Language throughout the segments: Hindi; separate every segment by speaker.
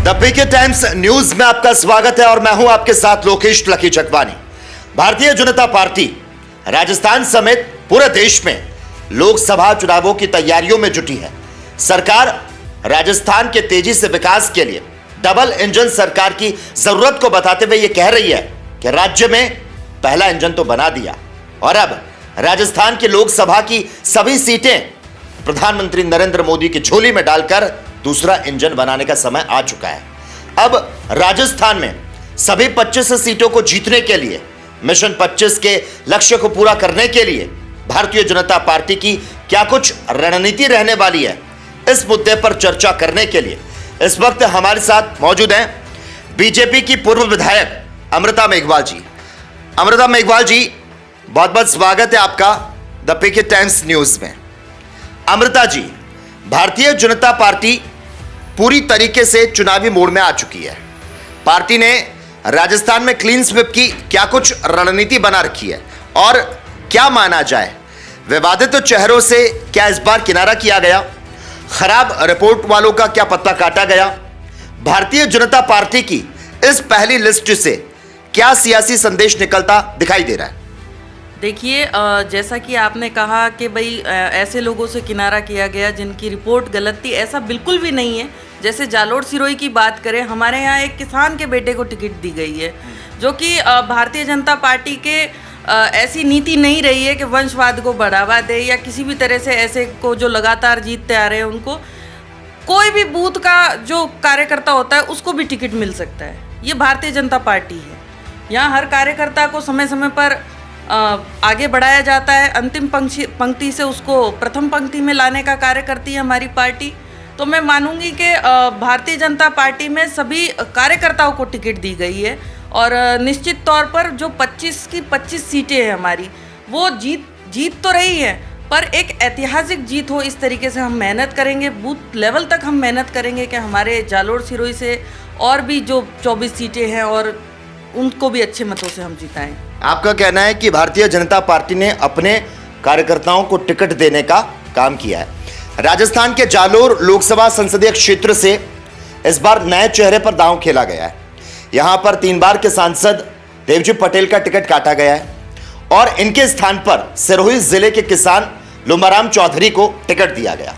Speaker 1: द पीके टाइम्स न्यूज में आपका स्वागत है और मैं हूं आपके साथ लोकेश लकी चकवानी। भारतीय जनता पार्टी राजस्थान समेत पूरे देश में लोकसभा चुनावों की तैयारियों में जुटी है। सरकार राजस्थान के तेजी से विकास के लिए डबल इंजन सरकार की जरूरत को बताते हुए यह कह रही है कि राज्य में पहला इंजन तो बना दिया और अब राजस्थान की लोकसभा की सभी सीटें प्रधानमंत्री नरेंद्र मोदी की झोली में डालकर दूसरा इंजन बनाने का समय आ चुका है। अब राजस्थान में सभी 25 सीटों को जीतने के लिए मिशन 25 के लक्ष्य को पूरा करने के लिए भारतीय जनता पार्टी की क्या कुछ रणनीति रहने वाली है, इस मुद्दे पर चर्चा करने के लिए इस वक्त हमारे साथ मौजूद हैं बीजेपी की पूर्व विधायक अमृता मेघवाल जी। अमृता मेघवाल जी, बहुत बहुत स्वागत है आपका द पीके टाइम्स न्यूज में। अमृता जी, भारतीय जनता पार्टी पूरी तरीके से चुनावी मोड में आ चुकी है। पार्टी ने राजस्थान में क्लीन स्वीप की क्या कुछ रणनीति बना रखी है और क्या माना जाए, विवादित चेहरों से क्या इस बार किनारा किया गया, खराब रिपोर्ट वालों का क्या पत्ता काटा गया, भारतीय जनता पार्टी की इस पहली लिस्ट से क्या सियासी संदेश निकलता दिखाई दे रहा है?
Speaker 2: देखिए, जैसा कि आपने कहा कि भाई ऐसे लोगों से किनारा किया गया जिनकी रिपोर्ट गलत थी, ऐसा बिल्कुल भी नहीं है। जैसे जालोर सिरोही की बात करें, हमारे यहाँ एक किसान के बेटे को टिकट दी गई है, जो कि भारतीय जनता पार्टी के ऐसी नीति नहीं रही है कि वंशवाद को बढ़ावा दे या किसी भी तरह से ऐसे को जो लगातार जीतते आ रहे हैं उनको कोई भी बूथ का जो कार्यकर्ता होता है उसको भी टिकट मिल सकता है। ये भारतीय जनता पार्टी है। यहाँ हर कार्यकर्ता को समय समय पर आगे बढ़ाया जाता है, अंतिम पंक्ति से उसको प्रथम पंक्ति में लाने का कार्य करती है हमारी पार्टी। तो मैं मानूंगी कि भारतीय जनता पार्टी में सभी कार्यकर्ताओं को टिकट दी गई है और निश्चित तौर पर जो 25 की 25 सीटें हैं हमारी, वो जीत तो रही है, पर एक ऐतिहासिक जीत हो इस तरीके से हम मेहनत करेंगे। बूथ लेवल तक हम मेहनत करेंगे कि हमारे जालोर सिरोही से और भी जो 24 सीटें हैं और उनको भी अच्छे मतों से हम जिताएं।
Speaker 1: आपका कहना है कि भारतीय जनता पार्टी ने अपने कार्यकर्ताओं को टिकट देने का काम किया है। राजस्थान के जालोर लोकसभा संसदीय क्षेत्र से इस बार नए चेहरे पर दांव खेला गया है। यहां पर 3 बार के सांसद देवजी पटेल का टिकट काटा गया है और इनके स्थान पर सिरोही जिले के किसान लुम्बाराम चौधरी को टिकट दिया गया।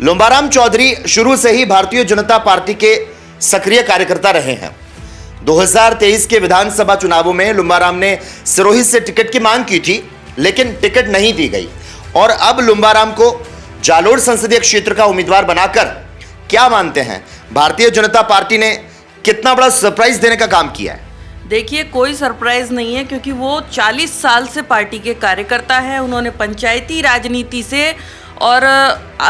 Speaker 1: लुम्बाराम चौधरी शुरू से ही भारतीय जनता पार्टी के सक्रिय कार्यकर्ता रहे हैं। 2023 के विधानसभा चुनावों में लुम्बाराम ने सिरोही से टिकट की मांग की थी, लेकिन टिकट नहीं दी गई और अब लुम्बाराम को जालोर संसदीय क्षेत्र का उम्मीदवार बनाकर क्या मानते हैं, भारतीय जनता पार्टी ने कितना बड़ा सरप्राइज देने का काम किया है?
Speaker 2: देखिए, कोई सरप्राइज नहीं है क्योंकि वो 40 साल से पार्टी के कार्यकर्ता हैं। उन्होंने पंचायती राजनीति से और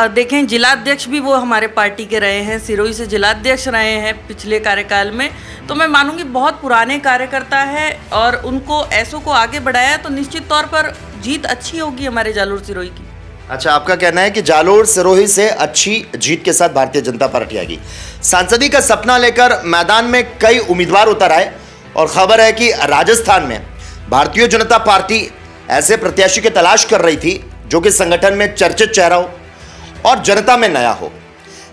Speaker 2: देखें, जिलाध्यक्ष भी वो हमारे पार्टी के रहे हैं, सिरोही से जिलाध्यक्ष रहे हैं पिछले कार्यकाल में। तो मैं मानूंगी बहुत पुराने कार्यकर्ता है और उनको ऐसों को आगे बढ़ाया तो निश्चित तौर पर जीत अच्छी होगी हमारे जालोर सिरोही की।
Speaker 1: अच्छा, आपका कहना है कि जालोर सिरोही से अच्छी जीत के साथ भारतीय जनता पार्टी आएगी। सांसदी का सपना लेकर मैदान में कई उम्मीदवार उतर आए और खबर है कि राजस्थान में भारतीय जनता पार्टी ऐसे प्रत्याशी की तलाश कर रही थी जो कि संगठन में चर्चित चेहरा हो और जनता में नया हो।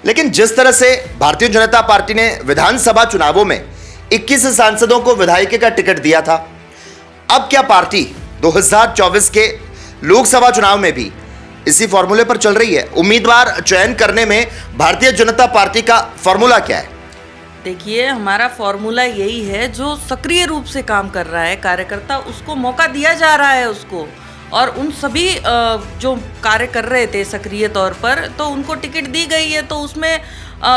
Speaker 1: लेकिन जिस तरह से भारतीय जनता पार्टी ने विधानसभा चुनावों में 21 सांसदों को विधायिका का टिकट दिया था, अब क्या पार्टी 2024 के लोकसभा चुनाव में भी इसी फॉर्मूले पर चल रही है? उम्मीदवार चयन करने में भारतीय जनता पार्टी का फॉर्मूला क्या है?
Speaker 2: देखिए, हमारा फॉर्मूला यही है, जो सक्रिय रूप से काम कर रहा है कार्यकर्ता उसको मौका दिया जा रहा है उसको, और उन सभी जो कार्य कर रहे थे सक्रिय तौर पर तो उनको टिकट दी गई है। तो उसमें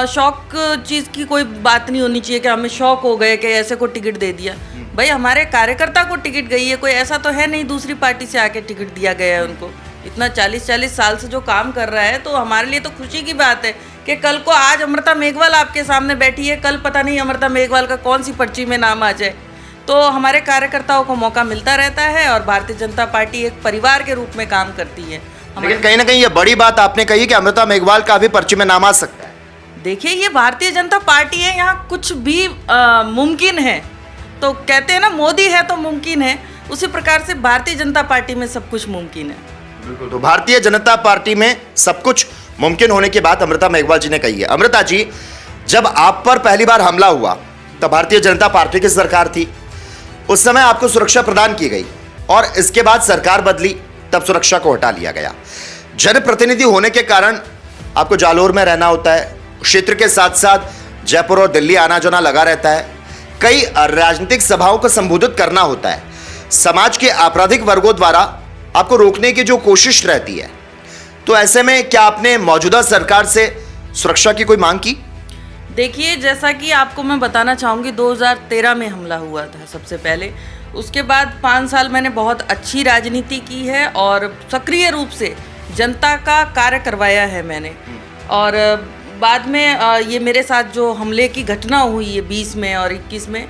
Speaker 2: शौक चीज़ की कोई बात नहीं होनी चाहिए कि हमें शौक हो गए कि ऐसे को टिकट दे दिया। भाई, हमारे कार्यकर्ता को टिकट गई है, कोई ऐसा तो है नहीं दूसरी पार्टी से आके टिकट दिया गया है उनको। इतना 40 साल से जो काम कर रहा है तो हमारे लिए तो खुशी की बात है कि कल को आज अमृता मेघवाल आपके सामने बैठी है, कल पता नहीं अमृता मेघवाल का कौन सी पर्ची में नाम आ जाए। तो हमारे कार्यकर्ताओं को मौका मिलता रहता है और भारतीय जनता पार्टी एक परिवार के रूप में काम करती है।
Speaker 1: लेकिन कहीं ना कहीं ये बड़ी बात आपने कही कि अमृता मेघवाल का भी पर्ची में नाम आ सकता है।
Speaker 2: देखिए, ये भारतीय जनता पार्टी है, यहाँ कुछ भी मुमकिन है। तो कहते हैं ना, मोदी है तो मुमकिन है, उसी प्रकार से भारतीय जनता पार्टी में सब कुछ मुमकिन है।
Speaker 1: बिल्कुल, तो भारतीय जनता पार्टी में सब कुछ मुमकिन होने की बात अमृता मेघवाल जी ने कही है। अमृता जी, जब आप पर पहली बार हमला हुआ तब भारतीय जनता पार्टी की सरकार थी, उस समय आपको सुरक्षा प्रदान की गई और इसके बाद सरकार बदली तब सुरक्षा को हटा लिया गया। जनप्रतिनिधि होने के कारण आपको जालोर में रहना होता है, क्षेत्र के साथ साथ जयपुर और दिल्ली आना जाना लगा रहता है, कई राजनीतिक सभाओं को संबोधित करना होता है। समाज के आपराधिक वर्गों द्वारा आपको रोकने की जो कोशिश रहती है, तो ऐसे में क्या आपने मौजूदा सरकार से सुरक्षा की कोई मांग की?
Speaker 2: देखिए, जैसा कि आपको मैं बताना चाहूँगी, 2013 में हमला हुआ था सबसे पहले। उसके बाद 5 साल मैंने बहुत अच्छी राजनीति की है और सक्रिय रूप से जनता का कार्य करवाया है मैंने। और बाद में ये मेरे साथ जो हमले की घटना हुई है 20 में और 21 में,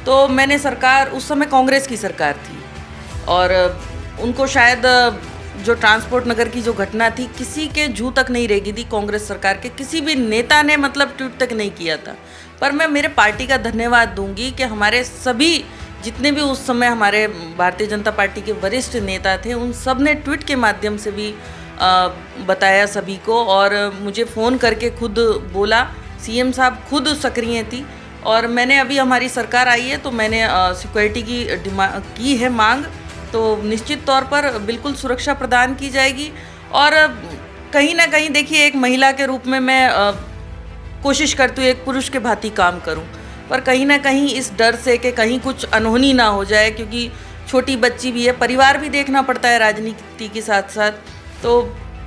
Speaker 2: तो मैंने सरकार, उस समय कांग्रेस की सरकार थी और उनको शायद जो ट्रांसपोर्ट नगर की जो घटना थी, किसी के जू तक नहीं रेगी थी कांग्रेस सरकार के, किसी भी नेता ने मतलब ट्वीट तक नहीं किया था। पर मैं मेरे पार्टी का धन्यवाद दूंगी कि हमारे सभी जितने भी उस समय हमारे भारतीय जनता पार्टी के वरिष्ठ नेता थे, उन सब ने ट्वीट के माध्यम से भी बताया सभी को और मुझे फ़ोन करके खुद बोला। सीएम साहब खुद सक्रिय थी और मैंने अभी हमारी सरकार आई है तो मैंने सिक्योरिटी की है मांग, तो निश्चित तौर पर बिल्कुल सुरक्षा प्रदान की जाएगी। और कहीं ना कहीं देखिए, एक महिला के रूप में मैं कोशिश करती हूँ एक पुरुष के भांति काम करूँ, पर कहीं ना कहीं इस डर से कि कहीं कुछ अनहोनी ना हो जाए, क्योंकि छोटी बच्ची भी है, परिवार भी देखना पड़ता है राजनीति के साथ साथ, तो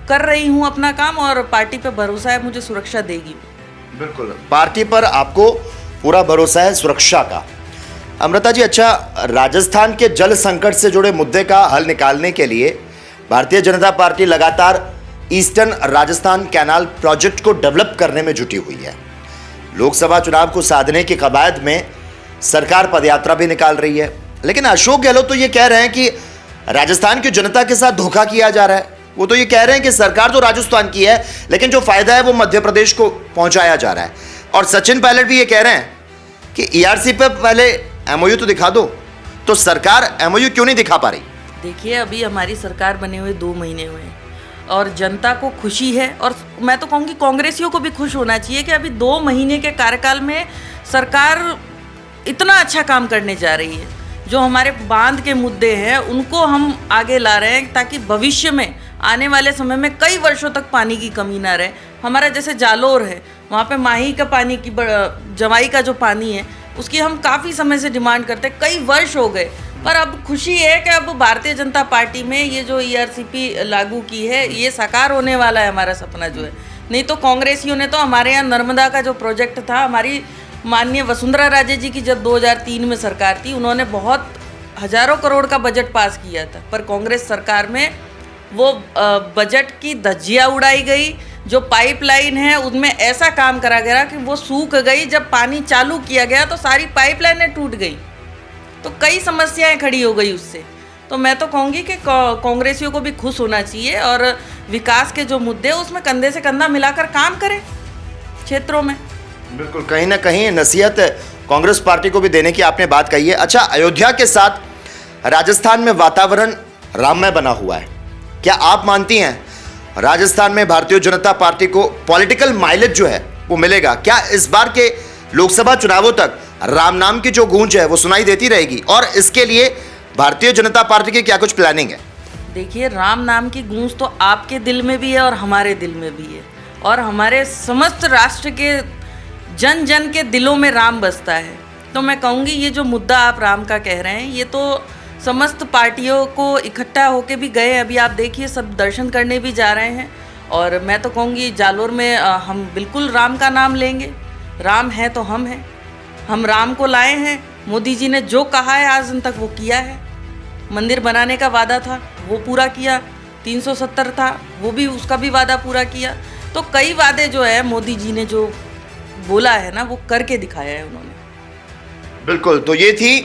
Speaker 2: कर रही हूँ अपना काम और पार्टी पे भरोसा है, मुझे सुरक्षा देगी।
Speaker 1: बिल्कुल, पार्टी पर आपको पूरा भरोसा है सुरक्षा का। अमृता जी, अच्छा, राजस्थान के जल संकट से जुड़े मुद्दे का हल निकालने के लिए भारतीय जनता पार्टी लगातार ईस्टर्न राजस्थान कैनाल प्रोजेक्ट को डेवलप करने में जुटी हुई है। लोकसभा चुनाव को साधने की कवायद में सरकार पदयात्रा भी निकाल रही है, लेकिन अशोक गहलोत तो ये कह रहे हैं कि राजस्थान की जनता के साथ धोखा किया जा रहा है। वो तो ये कह रहे हैं कि सरकार तो राजस्थान की है, लेकिन जो फायदा है वो मध्य प्रदेश को पहुंचाया जा रहा है। और सचिन पायलट भी ये कह रहे हैं कि ईआरसी पे पहले एमओयू तो दिखा दो, तो सरकार एमओयू क्यों नहीं दिखा पा रही?
Speaker 2: देखिए, अभी हमारी सरकार बने हुए 2 महीने हुए हैं और जनता को खुशी है, और मैं तो कहूँगी कांग्रेसियों को भी खुश होना चाहिए कि अभी 2 महीने के कार्यकाल में सरकार इतना अच्छा काम करने जा रही है। जो हमारे बांध के मुद्दे हैं उनको हम आगे ला रहे हैं ताकि भविष्य में आने वाले समय में कई वर्षों तक पानी की कमी ना रहे। हमारा जैसे जालोर है, वहाँ पे माही का पानी की जवाई का जो पानी है उसकी हम काफ़ी समय से डिमांड करते हैं, कई वर्ष हो गए। पर अब खुशी है कि अब भारतीय जनता पार्टी में ये जो ईआरसीपी लागू की है ये साकार होने वाला है, हमारा सपना जो है। नहीं तो कांग्रेसियों ने तो हमारे यहाँ नर्मदा का जो प्रोजेक्ट था, हमारी माननीय वसुंधरा राजे जी की जब 2003 में सरकार थी, उन्होंने बहुत हजारों करोड़ का बजट पास किया था, पर कांग्रेस सरकार में वो बजट की धज्जियाँ उड़ाई गई। जो पाइपलाइन है उनमें ऐसा काम करा गया कि वो सूख गई। जब पानी चालू किया गया तो सारी पाइपलाइनें टूट गई, तो कई समस्याएं खड़ी हो गई उससे। तो मैं तो कहूँगी कि कांग्रेसियों को भी खुश होना चाहिए और विकास के जो मुद्दे हैं उसमें कंधे से कंधा मिलाकर काम करें क्षेत्रों में।
Speaker 1: बिल्कुल, कहीं ना कहीं नसीहत कांग्रेस पार्टी को भी देने की आपने बात कही है। अच्छा, अयोध्या के साथ राजस्थान में वातावरण राममय बना हुआ है, क्या आप मानती हैं राजस्थान में भारतीय जनता पार्टी को पॉलिटिकल माइलेज जो है वो मिलेगा? क्या इस बार के लोकसभा चुनावों तक राम नाम की जो गूंज है वो सुनाई देती रहेगी? और इसके लिए भारतीय जनता पार्टी की क्या कुछ प्लानिंग है?
Speaker 2: देखिए, राम नाम की गूंज तो आपके दिल में भी है और हमारे दिल में भी है, और हमारे समस्त राष्ट्र के जन जन के दिलों में राम बसता है। तो मैं कहूँगी ये जो मुद्दा आप राम का कह रहे हैं, ये तो समस्त पार्टियों को इकट्ठा होके भी गए। अभी आप देखिए, सब दर्शन करने भी जा रहे हैं। और मैं तो कहूँगी जालोर में हम बिल्कुल राम का नाम लेंगे। राम है तो हम हैं, हम राम को लाए हैं। मोदी जी ने जो कहा है आज दिन तक वो किया है। मंदिर बनाने का वादा था वो पूरा किया, 370 था वो भी, उसका भी वादा पूरा किया। तो कई वादे जो है मोदी जी ने जो बोला है ना, वो करके दिखाया है उन्होंने।
Speaker 1: बिल्कुल, तो ये थी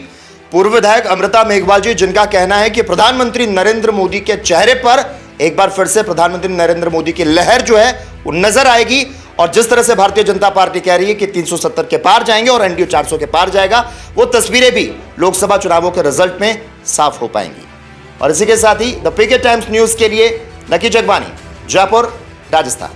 Speaker 1: पूर्व विधायक अमृता मेघवाल जी, जिनका कहना है कि प्रधानमंत्री नरेंद्र मोदी के चेहरे पर एक बार फिर से प्रधानमंत्री नरेंद्र मोदी की लहर जो है वो नजर आएगी। और जिस तरह से भारतीय जनता पार्टी कह रही है कि 370 के पार जाएंगे और एनडीए 400 के पार जाएगा, वो तस्वीरें भी लोकसभा चुनावों के रिजल्ट में साफ हो पाएंगी। और इसी के साथ ही द पीके टाइम्स न्यूज के लिए लकी जगवानी, जयपुर, राजस्थान।